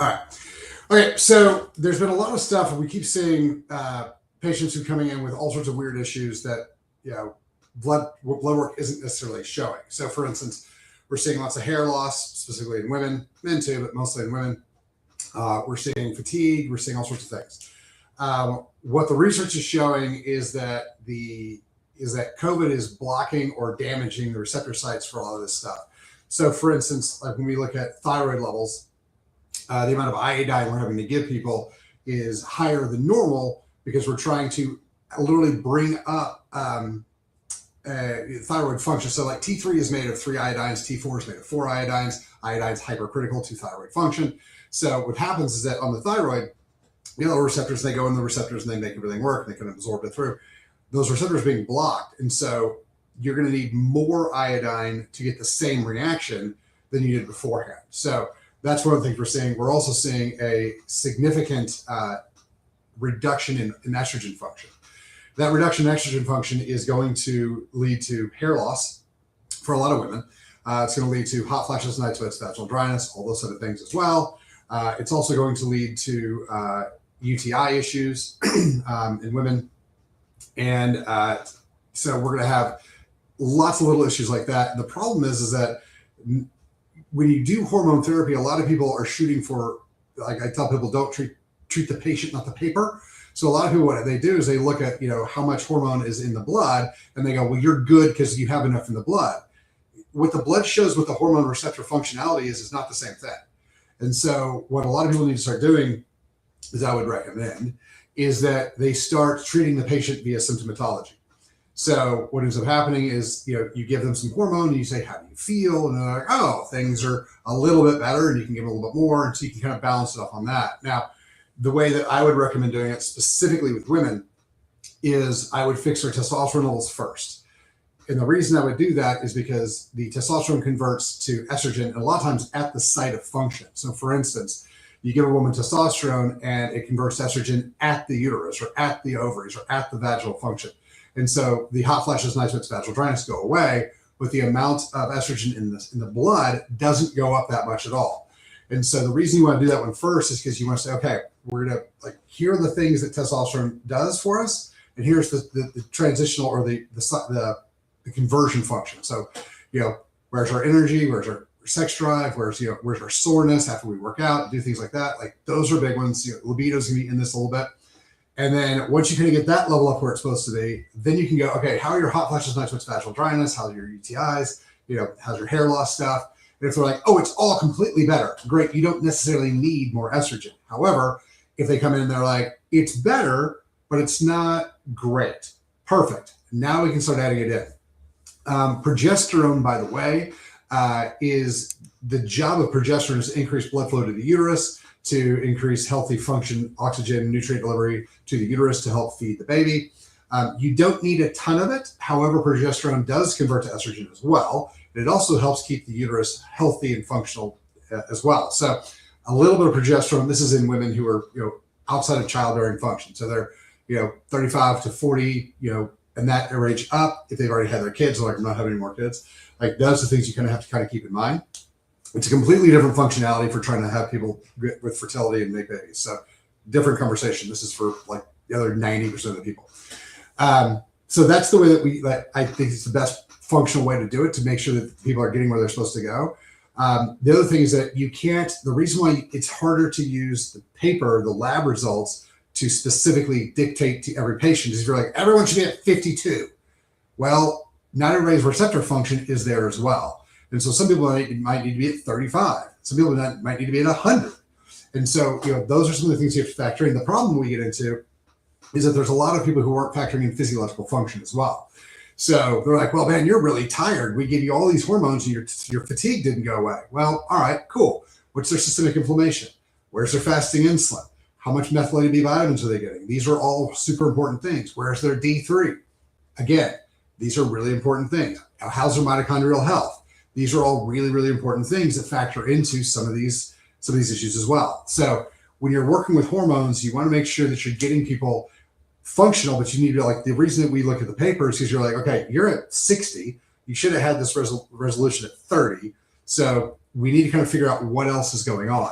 All right. Okay, so there's been a lot of stuff. We keep seeing patients who are coming in with all sorts of weird issues that, you know, blood work isn't necessarily showing. So, for instance, we're seeing lots of hair loss, specifically in women, men too, but mostly in women. We're seeing fatigue. We're seeing all sorts of things. What the research is showing is that COVID is blocking or damaging the receptor sites for a lot of this stuff. So, for instance, like when we look at thyroid levels, the amount of iodine we're having to give people is higher than normal because we're trying to literally bring up thyroid function. So like T3 is made of 3 iodines, T4 is made of 4 iodines. Iodine's hypercritical to thyroid function. So what happens is that on the thyroid, the other receptors, they go in the receptors and they make everything work and they can absorb it through. Those receptors being blocked. And so you're going to need more iodine to get the same reaction than you did beforehand. So that's one of the things we're seeing. We're also seeing a significant reduction in estrogen function. That reduction in estrogen function is going to lead to hair loss for a lot of women. It's going to lead to hot flashes, night sweats, vaginal dryness, all those sort of things as well. It's also going to lead to UTI issues in women. And so we're going to have lots of little issues like that. And the problem is that when you do hormone therapy, a lot of people are shooting for, like I tell people, don't treat the patient, not the paper. So a lot of people, what they do is they look at, how much hormone is in the blood and they go, well, you're good because you have enough in the blood. What the blood shows what the hormone receptor functionality is not the same thing. And so what a lot of people need to start doing, as I would recommend, is that they start treating the patient via symptomatology. So what ends up happening is, you give them some hormone and you say, how do you feel? And they're like, oh, things are a little bit better, and you can give them a little bit more. And so you can kind of balance it off on that. Now, the way that I would recommend doing it specifically with women is I would fix their testosterone levels first. And the reason I would do that is because the testosterone converts to estrogen, and a lot of times at the site of function. So for instance, you give a woman testosterone and it converts to estrogen at the uterus or at the ovaries or at the vaginal function. And so the hot flashes, night sweats, vaginal dryness go away, but the amount of estrogen in the blood doesn't go up that much at all. And so the reason you want to do that one first is because you want to say, okay, we're going to here are the things that testosterone does for us, and here's the transitional or the conversion function. So, where's our energy? Where's our sex drive? Where's our soreness after we work out? Do things like that. Like those are big ones. Libido's going to be in this a little bit. And then once you kind of get that level up where it's supposed to be, then you can go, okay, how are your hot flashes, night sweats, vaginal dryness? How's your UTIs? How's your hair loss stuff? And if they're like, oh, it's all completely better, great. You don't necessarily need more estrogen. However, if they come in and they're like, it's better, but it's not great. Perfect. Now we can start adding it in. Progesterone, by the way, is the job of progesterone is to increase blood flow to the uterus, to increase healthy function, oxygen, nutrient delivery to the uterus to help feed the baby. You don't need a ton of it. However, progesterone does convert to estrogen as well. And it also helps keep the uterus healthy and functional as well. So a little bit of progesterone, this is in women who are, outside of childbearing function. So they're, 35 to 40, and that range up. If they've already had their kids, like I'm not having any more kids, like those are the things you have to keep in mind. It's a completely different functionality for trying to have people with fertility and make babies. So different conversation. This is for like the other 90% of the people. So that's the way that I think it's the best functional way to do it, to make sure that people are getting where they're supposed to go. The other thing is that the reason why it's harder to use the paper, the lab results, to specifically dictate to every patient is if you're like, everyone should be at 52. Well, not everybody's receptor function is there as well. And so some people might need to be at 35. Some people might need to be at 100. And so, those are some of the things you have to factor in. The problem we get into is that there's a lot of people who aren't factoring in physiological function as well. So they're like, well, man, you're really tired. We gave you all these hormones and your fatigue didn't go away. Well, all right, cool. What's their systemic inflammation? Where's their fasting insulin? How much methylated B vitamins are they getting? These are all super important things. Where's their D3? Again, these are really important things. How's their mitochondrial health? These are all really, really important things that factor into some of these issues as well. So when you're working with hormones, you want to make sure that you're getting people functional, but you need to, the reason that we look at the papers is you're like, okay, you're at 60. You should have had this resolution at 30. So we need to kind of figure out what else is going on.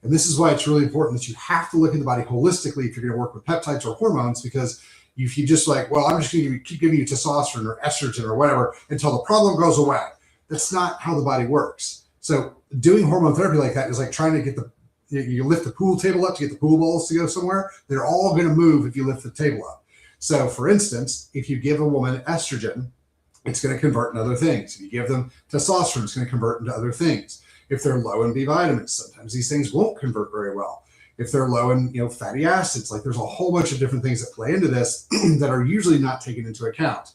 And this is why it's really important that you have to look at the body holistically if you're going to work with peptides or hormones, because if you just like, well, I'm just going to keep giving you testosterone or estrogen or whatever until the problem goes away. That's not how the body works. So doing hormone therapy like that is like trying to get you lift the pool table up to get the pool balls to go somewhere. They're all going to move if you lift the table up. So for instance, if you give a woman estrogen, it's going to convert into other things. If you give them testosterone, it's going to convert into other things. If they're low in B vitamins, sometimes these things won't convert very well. If they're low in fatty acids, like there's a whole bunch of different things that play into this that are usually not taken into account.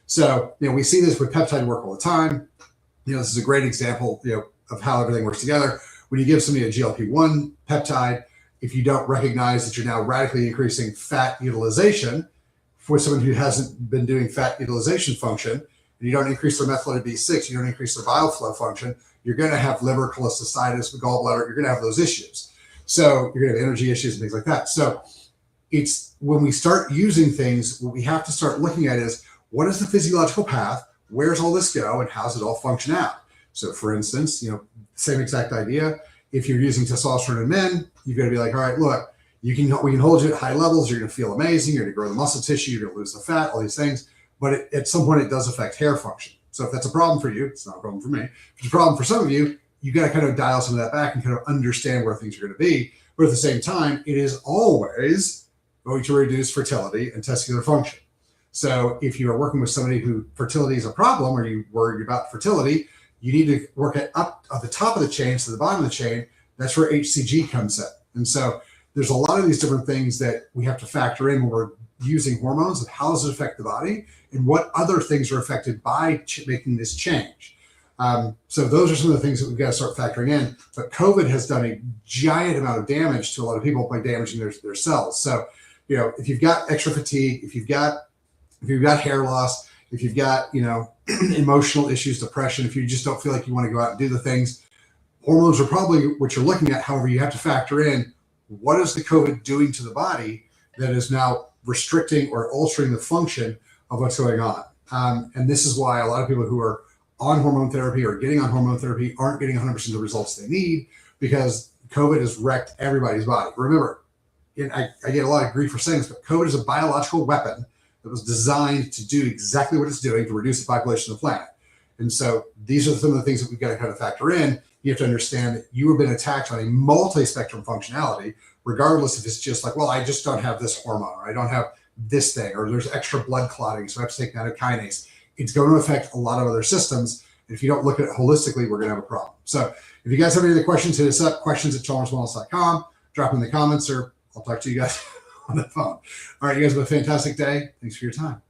So we see this with peptide work all the time. This is a great example of how everything works together. When you give somebody a GLP-1 peptide, if you don't recognize that you're now radically increasing fat utilization for someone who hasn't been doing fat utilization function, and you don't increase their methylated B6, you don't increase their bile flow function, you're going to have liver cholestasis, gallbladder, you're going to have those issues. So you're going to have energy issues and things like that. So it's when we start using things, what we have to start looking at is, what is the physiological path? Where's all this go? And how's it all function out? So for instance, same exact idea. If you're using testosterone in men, you're going to be like, all right, look, we can hold you at high levels. You're going to feel amazing. You're going to grow the muscle tissue. You're going to lose the fat, all these things. But at some point, it does affect hair function. So if that's a problem for you, it's not a problem for me. If it's a problem for some of you, you got to kind of dial some of that back and kind of understand where things are going to be. But at the same time, it is always going to reduce fertility and testicular function. So if you are working with somebody who fertility is a problem, or you worry about fertility, you need to work up at the top of the chain to the bottom of the chain. That's where HCG comes in. And so there's a lot of these different things that we have to factor in when we're using hormones, and how does it affect the body, and what other things are affected by making this change. So those are some of the things that we've got to start factoring in. But COVID has done a giant amount of damage to a lot of people by damaging their cells. So, if you've got extra fatigue, if you've got hair loss, if you've got, emotional issues, depression, if you just don't feel like you want to go out and do the things, hormones are probably what you're looking at. However, you have to factor in, what is the COVID doing to the body that is now restricting or altering the function of what's going on? And this is why a lot of people who are on hormone therapy or getting on hormone therapy aren't getting 100% of the results they need, because COVID has wrecked everybody's body. Remember, and I get a lot of grief for saying this, but COVID is a biological weapon that was designed to do exactly what it's doing, to reduce the population of the planet. And so these are some of the things that we've got to kind of factor in. You have to understand that you have been attacked on a multi-spectrum functionality, regardless if it's just like, well, I just don't have this hormone, or I don't have this thing, or there's extra blood clotting, so I have to take nattokinase. It's going to affect a lot of other systems. And if you don't look at it holistically, we're going to have a problem. So if you guys have any other questions, hit us up, questions@chalmerswellness.com, drop in the comments, or I'll talk to you guys on the phone. All right, you guys have a fantastic day. Thanks for your time.